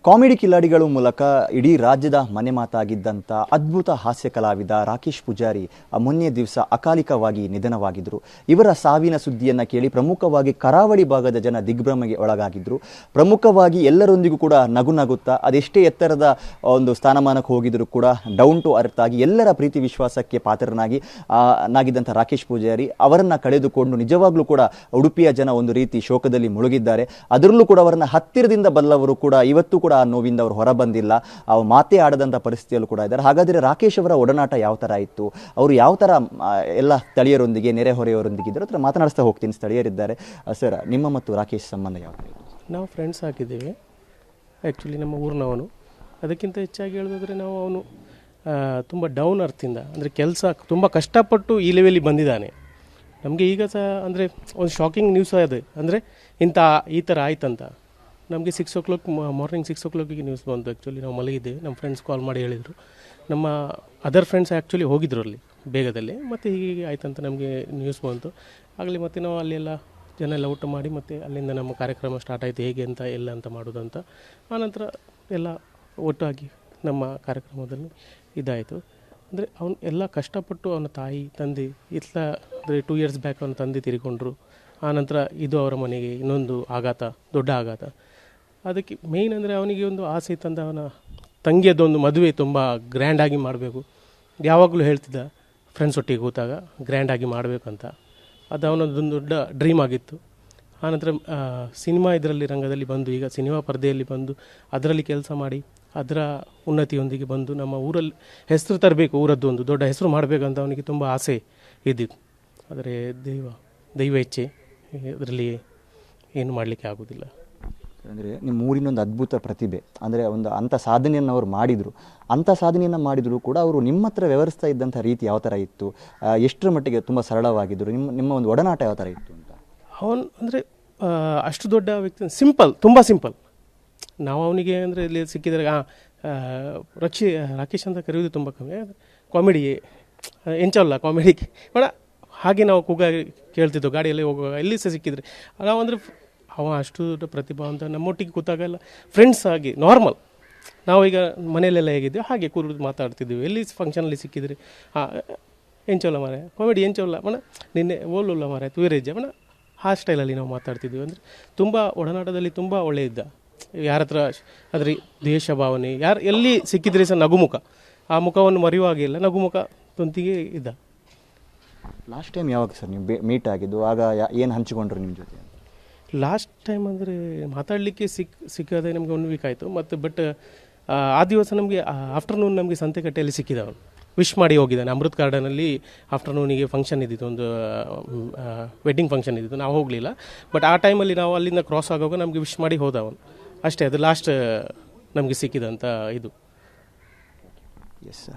Comedy ಕಿಲಾಡಿಗಳು ಮೂಲಕ ಇಡೀ ರಾಜ್ಯದ ಮನೆ ಮಾತಾಗಿದ್ದಂಥ ಅದ್ಭುತ ಹಾಸ್ಯ ಕಲಾವಿದ ರಾಕೇಶ್ ಪೂಜಾರಿ ಮೊನ್ನೆ ದಿವಸ ಅಕಾಲಿಕವಾಗಿ ನಿಧನವಾಗಿದ್ದರು. ಇವರ ಸಾವಿನ ಸುದ್ದಿಯನ್ನು ಕೇಳಿ ಪ್ರಮುಖವಾಗಿ ಕರಾವಳಿ ಭಾಗದ ಜನ ದಿಗ್ಭ್ರಮೆಗೆ ಒಳಗಾಗಿದ್ದರು. ಪ್ರಮುಖವಾಗಿ ಎಲ್ಲರೊಂದಿಗೂ ಕೂಡ ನಗುತ್ತಾ ಅದೆಷ್ಟೇ ಎತ್ತರದ ಒಂದು ಸ್ಥಾನಮಾನಕ್ಕೆ ಹೋಗಿದ್ರು ಕೂಡ ಡೌನ್ ಟು ಅರ್ತ್ ಆಗಿ ಎಲ್ಲರ ಪ್ರೀತಿ ವಿಶ್ವಾಸಕ್ಕೆ ಪಾತ್ರನಾಗಿದ್ದಂಥ ರಾಕೇಶ್ ಪೂಜಾರಿ ಅವರನ್ನು ಕಳೆದುಕೊಂಡು ನಿಜವಾಗ್ಲೂ ಕೂಡ ಉಡುಪಿಯ ಜನ ಒಂದು ರೀತಿ ಶೋಕದಲ್ಲಿ ಮುಳುಗಿದ್ದಾರೆ. ಅದರಲ್ಲೂ ಕೂಡ ಅವರನ್ನ ಹತ್ತಿರದಿಂದ ಬಲ್ಲವರು ಕೂಡ ಇವತ್ತು ಕೂಡ ಆ ನೋವಿಂದ ಅವರು ಹೊರಬಂದಿಲ್ಲ, ಮಾತೇ ಆಡದಂಥ ಪರಿಸ್ಥಿತಿಯಲ್ಲೂ ಕೂಡ ಇದ್ದಾರೆ. ಹಾಗಾದರೆ ರಾಕೇಶ್ ಅವರ ಒಡನಾಟ ಯಾವ ಥರ ಇತ್ತು, ಅವರು ಯಾವ ಥರ ಎಲ್ಲ ಸ್ಥಳೀಯರೊಂದಿಗೆ ನೆರೆಹೊರೆಯವರೊಂದಿಗೆ ಇದ್ದರು ಹತ್ರ ಮಾತನಾಡಿಸ್ತಾ ಹೋಗ್ತೀನಿ. ಸ್ಥಳೀಯರಿದ್ದಾರೆ. ಸರ್, ನಿಮ್ಮ ಮತ್ತು ರಾಕೇಶ್ ಸಂಬಂಧ ಯಾವ ಥರ ಇತ್ತು? ನಾವು ಫ್ರೆಂಡ್ಸ್ ಆಗಿದ್ದೇವೆ. ಆ್ಯಕ್ಚುಲಿ ನಮ್ಮ ಊರಿನವನು. ಅದಕ್ಕಿಂತ ಹೆಚ್ಚಾಗಿ ಹೇಳೋದಾದರೆ ಅವನು ತುಂಬ ಡೌನ್ ಅರ್ಥಿಂದ, ಅಂದರೆ ಕೆಲಸ ತುಂಬ ಕಷ್ಟಪಟ್ಟು ಈ ಲೆವೆಲಿಗೆ ಬಂದಿದ್ದಾನೆ. ನಮಗೆ ಈಗ ಸಹ ಅಂದರೆ ಒಂದು ಶಾಕಿಂಗ್ ನ್ಯೂಸ್ ಅದು, ಅಂದರೆ ಈ ಥರ ಆಯ್ತಂತ ನಮಗೆ 6 o'clock ಮಾರ್ನಿಂಗ್ 6 o'clock ನ್ಯೂಸ್ ಬಂತು. ಆ್ಯಕ್ಚುಲಿ ನಾವು ಮಲಗಿದ್ದೇವೆ. ನಮ್ಮ ಫ್ರೆಂಡ್ಸ್ ಕಾಲ್ ಮಾಡಿ ಹೇಳಿದರು. ನಮ್ಮ ಅದರ್ ಫ್ರೆಂಡ್ಸ್ ಆ್ಯಕ್ಚುಲಿ ಹೋಗಿದ್ರು ಅಲ್ಲಿ ಬೇಗದಲ್ಲಿ. ಮತ್ತು ಹೀಗೆ ಆಯ್ತಂತ ನಮಗೆ ನ್ಯೂಸ್ ಬಂತು. ಆಗಲಿ ಮತ್ತು ನಾವು ಅಲ್ಲೆಲ್ಲ ಜನ ಎಲ್ಲ ಊಟ ಮಾಡಿ ಮತ್ತು ಅಲ್ಲಿಂದ ನಮ್ಮ ಕಾರ್ಯಕ್ರಮ ಸ್ಟಾರ್ಟ್ ಆಯಿತು. ಹೇಗೆ ಅಂತ ಎಲ್ಲ ಅಂತ ಮಾಡೋದಂತ. ಆನಂತರ ಎಲ್ಲ ಒಟ್ಟಾಗಿ ನಮ್ಮ ಕಾರ್ಯಕ್ರಮದಲ್ಲಿ ಇದಾಯಿತು. ಅಂದರೆ ಅವನು ಎಲ್ಲ ಕಷ್ಟಪಟ್ಟು ಅವನ ತಾಯಿ ತಂದೆ ಅಂದರೆ 2 years ಬ್ಯಾಕ್ ಅವನ ತಂದೆ ತೀರಿಕೊಂಡ್ರು. ಆನಂತರ ಇದು ಅವರ ಮನೆಗೆ ಇನ್ನೊಂದು ಆಘಾತ, ದೊಡ್ಡ ಆಘಾತ. ಅದಕ್ಕೆ ಮೇಯ್ನ್ ಅಂದರೆ ಅವನಿಗೆ ಒಂದು ಆಸೆ ಇತ್ತಂದ ಅವನ ತಂಗಿಯದೊಂದು ಮದುವೆ ತುಂಬ ಗ್ರ್ಯಾಂಡಾಗಿ ಮಾಡಬೇಕು. ಯಾವಾಗಲೂ ಹೇಳ್ತಿದ್ದ ಫ್ರೆಂಡ್ಸ್ ಒಟ್ಟಿಗೆ ಕೂತಾಗ ಗ್ರ್ಯಾಂಡಾಗಿ ಮಾಡಬೇಕಂತ. ಅದು ಅವನದೊಂದು ದೊಡ್ಡ ಡ್ರೀಮ್ ಆಗಿತ್ತು. ಆನಂತರ ಸಿನಿಮಾ ರಂಗದಲ್ಲಿ ಬಂದು, ಈಗ ಸಿನಿಮಾ ಪರದೆಯಲ್ಲಿ ಬಂದು ಅದರಲ್ಲಿ ಕೆಲಸ ಮಾಡಿ ಅದರ ಉನ್ನತಿಯೊಂದಿಗೆ ಬಂದು ನಮ್ಮ ಊರಲ್ಲಿ ಹೆಸರು ತರಬೇಕು, ಊರದ್ದು ಒಂದು ದೊಡ್ಡ ಹೆಸರು ಮಾಡಬೇಕಂತ ಅವನಿಗೆ ತುಂಬ ಆಸೆ ಇದ್ದಿತ್ತು. ಆದರೆ ದೈವ ಇಚ್ಛೆ, ಅದರಲ್ಲಿ ಏನು ಮಾಡಲಿಕ್ಕೆ ಆಗೋದಿಲ್ಲ. ಅಂದರೆ ನಿಮ್ಮ ಊರಿನೊಂದು ಅದ್ಭುತ ಪ್ರತಿಭೆ, ಅಂದರೆ ಅಂಥ ಸಾಧನೆಯನ್ನು ಅವರು ಮಾಡಿದರು. ಅಂಥ ಸಾಧನೆಯನ್ನು ಮಾಡಿದರೂ ಕೂಡ ಅವರು ನಿಮ್ಮ ಹತ್ರ ವ್ಯವಹರಿಸ್ತಾ ಇದ್ದಂಥ ರೀತಿ ಯಾವ ಥರ ಇತ್ತು, ಎಷ್ಟರ ಮಟ್ಟಿಗೆ ತುಂಬ ಸರಳವಾಗಿದ್ದರು, ನಿಮ್ಮ ಒಂದು ಒಡನಾಟ ಯಾವ ಥರ ಇತ್ತು ಅಂತ? ಅವನು ಅಂದರೆ ಅಷ್ಟು ದೊಡ್ಡ ವ್ಯಕ್ತಿ, ಸಿಂಪಲ್, ತುಂಬ ಸಿಂಪಲ್. ನಾವು ಅವನಿಗೆ ಅಂದರೆ ಇಲ್ಲಿ ಸಿಕ್ಕಿದರೆ ರಾಕೇಶ್ ಅಂತ ಕರೆಯೋದು ತುಂಬ ಕಮ್ಮಿ. ಕಾಮಿಡಿ ಎಂಚಲ್ಲ ಕಾಮಿಡಿ ಬಡ ಹಾಗೆ ನಾವು ಕೇಳ್ತಿದ್ದೆವು ಗಾಡಿಯಲ್ಲಿ ಹೋಗುವಾಗ. ಎಲ್ಲಿ ಸಹ ಸಿಕ್ಕಿದ್ರೆ ನಾವು ಅಂದರೆ ಅವ ಅಷ್ಟು ದೊಡ್ಡ ಪ್ರತಿಭಾ ಅಂತ ನಮ್ಮೊಟ್ಟಿಗೆ ಕೂತಾಗೆಲ್ಲ ಫ್ರೆಂಡ್ಸ್ ಆಗಿ ನಾರ್ಮಲ್ ನಾವು ಈಗ ಮನೆಯಲ್ಲೆಲ್ಲ ಹೇಗಿದ್ದೀವಿ ಹಾಗೆ ಕೂರು ಮಾತಾಡ್ತಿದ್ದೀವಿ. ಎಲ್ಲಿ ಫಂಕ್ಷನಲ್ಲಿ ಸಿಕ್ಕಿದ್ರೆ ಎಂಚೋಲ್ಲ ಮಾರೆ ಕಾಮಿಡಿ ಎಂಚೋಲ್ಲ ಮನ ನಿನ್ನೆ ಓಲುಲ್ಲ ಮಾರೆ ತುವೇರೇಜ ಮನ ಆ ಸ್ಟೈಲಲ್ಲಿ ನಾವು ಮಾತಾಡ್ತಿದ್ದೀವಿ. ಅಂದರೆ ತುಂಬ ಒಡನಾಟದಲ್ಲಿ ತುಂಬ ಒಳ್ಳೆಯಿದ್ದ. ಯಾರ ಹತ್ರ ಅದರ ದೇಶ ಭಾವನೆ, ಎಲ್ಲಿ ಸಿಕ್ಕಿದ್ರೆ ಸಹ ನಗುಮುಖ, ಆ ಮುಖವನ್ನು ಮರೆಯುವಾಗಿಲ್ಲ, ನಗುಮುಖ ತೊಂತಿಗೆ ಇದ್ದ. ಲಾಸ್ಟ್ ಟೈಮ್ ಯಾವಾಗ ಸರ್ ನೀವು ಮೀಟ್ ಆಗಿದ್ದು, ಆಗ ಏನು ಹಂಚಿಕೊಂಡ್ರು ನಿಮ್ಮ ಜೊತೆ? ಲಾಸ್ಟ್ ಟೈಮ್ ಅಂದರೆ ಮಾತಾಡಲಿಕ್ಕೆ ಸಿಕ್ಕಾದೆ ನಮಗೆ 1 week ಆಯಿತು. ಮತ್ತು ಬಟ್ ಆ ದಿವಸ ನಮಗೆ ಆಫ್ಟರ್ನೂನ್ ನಮಗೆ ಸಂತೆಕಟ್ಟೆಯಲ್ಲಿ ಸಿಕ್ಕಿದವನು, ವಿಶ್ ಮಾಡಿ ಹೋಗಿದ್ದಾನೆ. ಅಮೃತ್ ಗಾರ್ಡನಲ್ಲಿ ಆಫ್ಟರ್ನೂನಿಗೆ ಫಂಕ್ಷನ್ ಇದ್ದಿತ್ತು, ಒಂದು ವೆಡ್ಡಿಂಗ್ ಫಂಕ್ಷನ್ ಇದ್ದಿತ್ತು. ನಾವು ಹೋಗಲಿಲ್ಲ. ಬಟ್ ಆ ಟೈಮಲ್ಲಿ ನಾವು ಅಲ್ಲಿಂದ ಕ್ರಾಸ್ ಆಗುವಾಗ ನಮಗೆ ವಿಶ್ ಮಾಡಿ ಹೋದವನು ಅಷ್ಟೇ. ಅದು ಲಾಸ್ಟ್ ನಮಗೆ ಸಿಕ್ಕಿದಂಥ ಇದು. Yes sir.